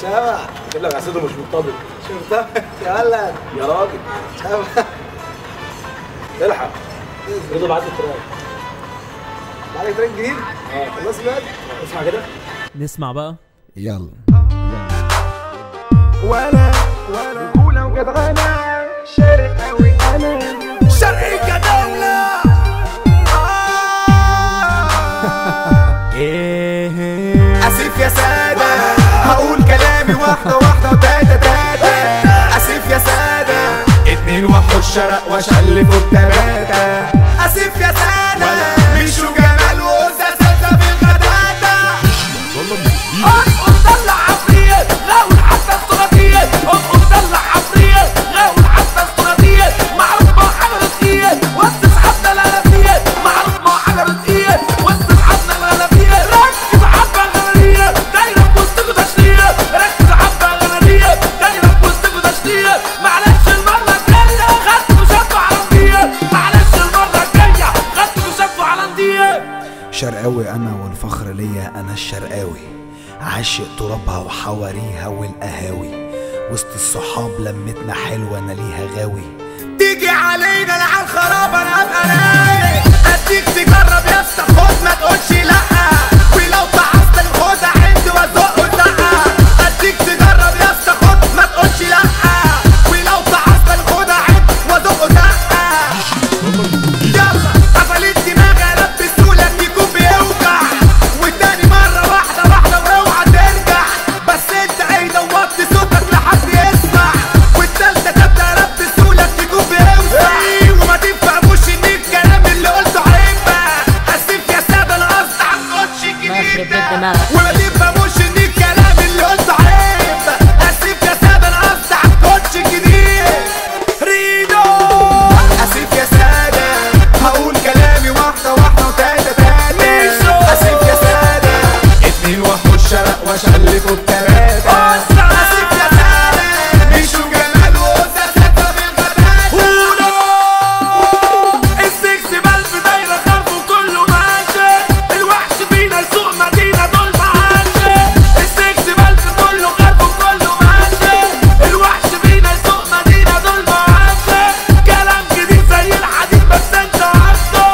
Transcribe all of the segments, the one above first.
سامع قلت لك عسيده مش مرتبط. مش مرتبط يا ولد يا راجل. سامع الحق رضا بعت لي تراك. بعت لي تراك جديد؟ خلاص بقى اسمع كده. نسمع بقى. يلا ولا رجولة وجدعانة شرقاوي أنا شرقي كدولة. أسف يا سادة هقول كلامي واحدة واحدة وتاتا تاتا. أسف يا سادة اتنين وحوش الشرق واشلفوا التلاتة. أسف يا سادة مش جمال وأساسا بالغداتة. طلع عفريت غاول حتى استراتيجية. طلع عفريت غاول حتى استراتيجية. معروف ما حجرت ايد وسط سحبنا الالافية. معروف ما حجرت ايد وسط سحبنا الالافية. ركز حبة غنانية دايرة في وسطكوا تشلية. ركز حبة غنانية دايرة في وسطكوا تشلية. معلش المرة الجاية خدتوا شطوا على. معلش المرة الجاية خدتوا شطوا على ندية. شرقاوي انا والفخر ليا انا الشرقاوي. عاشق ترابها وحواريها والقهاوي. وسط الصحاب لمتنا حلوة انا ليها غاوي. تيجي علينا انا على الخراب انا ابقى رايق. اديك تجرب يا اسطى خد ما تقولش لا. ولو تعصت الخوذة عندي وازقه زقة. اديك تجرب يا اسطى خد ما تقولش لا. ولو تعصت الخوذة عندي وازقه زقة. يلا قفلت دماغي البسهولك يكون بيوجع. والتاني مرة واحدة واحدة واوعى ترجع. بس انت ايه دوبت صوتك لحد يسمع. والتالتة تبدأ البسهولك يكون بيوجع. وما تفهموش ان الكلام اللي قلته عيب. اسف يا سادة انا قصدي عالكوتش الجديد ده. وما تفهموش ان الكلام اللي قلته عيب. اسف يا سادة انا قصدي عالكوتش الجديد. ريدو اسف يا سادة هقول كلامي واحدة واحدة وتاتا تاتا. اسف يا سادة اتنين وحوش الشرق واشلفوا التلاتة. اسف يا سادة مشوا جمال وأساساتها بالغداتة. السكس بلف دايرة خلف وكله ماشي. الوحش فينا يسوق مدينة دول معاشي. السكس بلف كله خلف وكله ماشي. الوحش فينا يسوق مدينة دول معاشي. كلام جديد زي الحديد بس انت عارفه.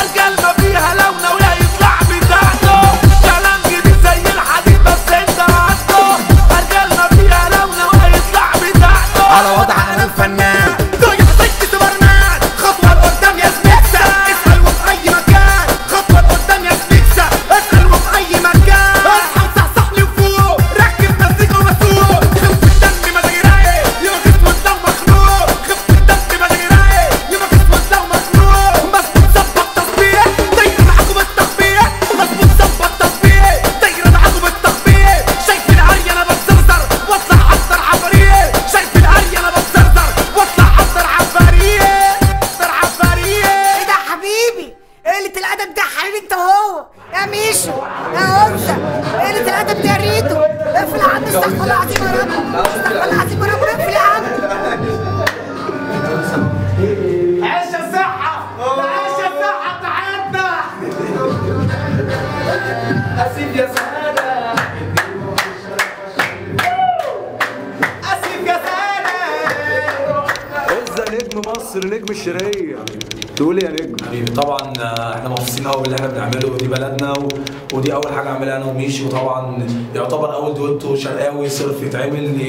الكلمة فيها لونة ويا يطلع بتاعته. كلام جديد زي الحديد بس انت عارفه. الكلمة فيها لونة ويا يطلع بتاعته. على وضع انا الفنان ضايع زي سوبرمان. خطوة لقدام يا سبيكسا اسأل وفي اي مكان. خطوة لقدام يا سبيكسا اسأل وفي اي مكان. اصحى وصحصح لي وفوق ركب مزيكا وبسوق. خف الدم مزاجي رايق يوم اسود لو مخنوق. خف الدم مزاجي رايق يوم اسود لو مخنوق. مظبوط ظبط تصبيح دايرة معاكوا بالتطبيق. مظبوط ظبط تصبيح دايرة معاكوا بالتطبيق. شايف العري انا بتزرزر واطلع اكتر عفاريت. شايف العري انا بتزرزر واطلع اكتر عفاريت. اكتر عفاريت. ايه ده يا حبيبي؟ قلة الأدب ده يا حبيبي انت وهو يا ميشو يا أنثى. قلة الأدب ده يا ريتو. اقفل يا عم استغفر الله العظيم يا رب. استغفر الله العظيم يا رب. اقفل يا عم. عيش الصحة عيش الصحة بتاعتنا. أسيب يا سادة أسيب يا سادة. عزة نجم مصر نجم الشرقية. تقول يا نجم حبيبي طبعا احنا مبسوطين قوي باللي احنا بنعمله ودي بلدنا ودي اول حاجه اعملها انا وميشي. وطبعا يعتبر اول دويتو شرقاوي صرف يتعمل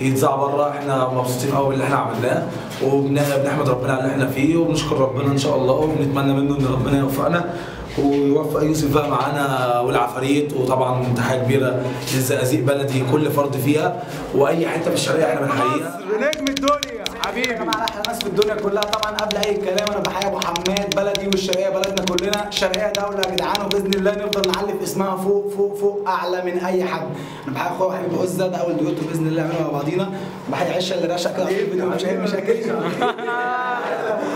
يتذاع بره. احنا مبسوطين قوي باللي احنا عملناه وبنحمد ربنا على اللي احنا فيه وبنشكر ربنا ان شاء الله. وبنتمنى منه ان ربنا يوفقنا ويوفق يوسف بقى معانا والعفاريت. وطبعا تحيه كبيره للزقازيق بلدي كل فرد فيها واي حته في الشرقيه احنا بنحييها. نجم الدنيا حبيبي. طبعا احلى ناس في الدنيا كلها. طبعا قبل اي كلام انا بحيي ابو حماد بلدي والشرقيه بلدنا كلنا. الشرقيه دوله يا جدعان وباذن الله نفضل نعلي في اسمها فوق فوق فوق اعلى من اي حد. انا بحيي اخويا وحبيبي عزه ده اول دويتو باذن الله نعمله مع بعضينا. بحيي عشه اللي رشق كده في الفيديو مش مشاكل.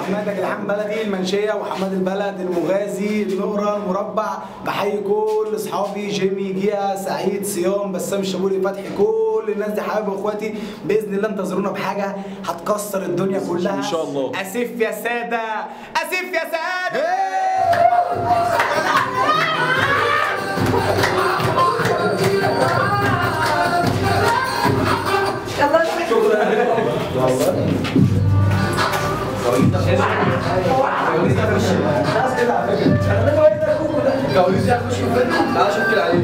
حماد يا جدعان بلدي المنشيه وحماد البلد المغازي النقره المربع. بحيي كل اصحابي جيمي جيا سعيد صيام بسام الشابوري فتحي كل الناس دي حبايبي واخواتي. باذن الله انتظرونا بحاجه هتكسر الدنيا كلها ان شاء الله. اسف يا ساده اسف يا ساده. كواليس ده مش كده على فكره. انا منه ايه ده كوكو ده؟ كواليس ده مش فيلم. لا شكل عليه.